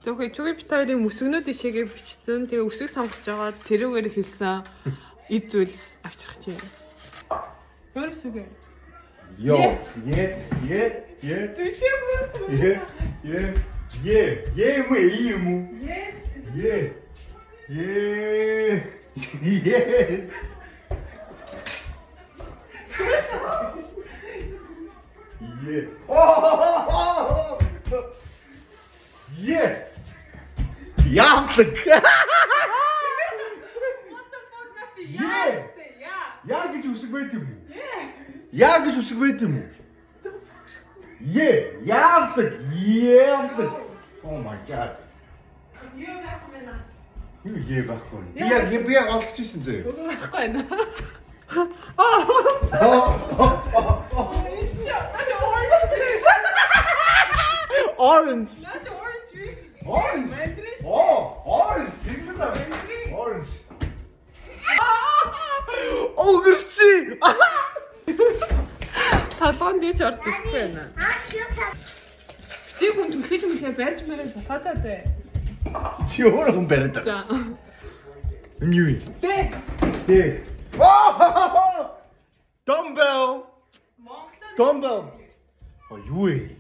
Зөвхөн Чүгипитарын өсгөнүүд ишээгээ бичсэн. Тэгээ өсөг сонгож байгаа тэрүүгээр хэлсэн эд зүйлс авчрах чинь. Ямар өсөг? Yo, Яг гэж үсэг байт юм уу? Яг гэж үсэг байт юм уу? Яавсаг. Oh my god. Юу яавахгүй. Би яг олгож ирсэн зөө. Багхгүй байна. Orange. Orange. Orange. Orange. Огөрчи. Талон дийч орж ирэхгүй байна. Тэг хүн түлхэж мүлээ барьж бариад болохоо дээ. Чи өөрөө хүн бариад. За. Юу вэ? Тэг. Dumbbell. Юу вэ?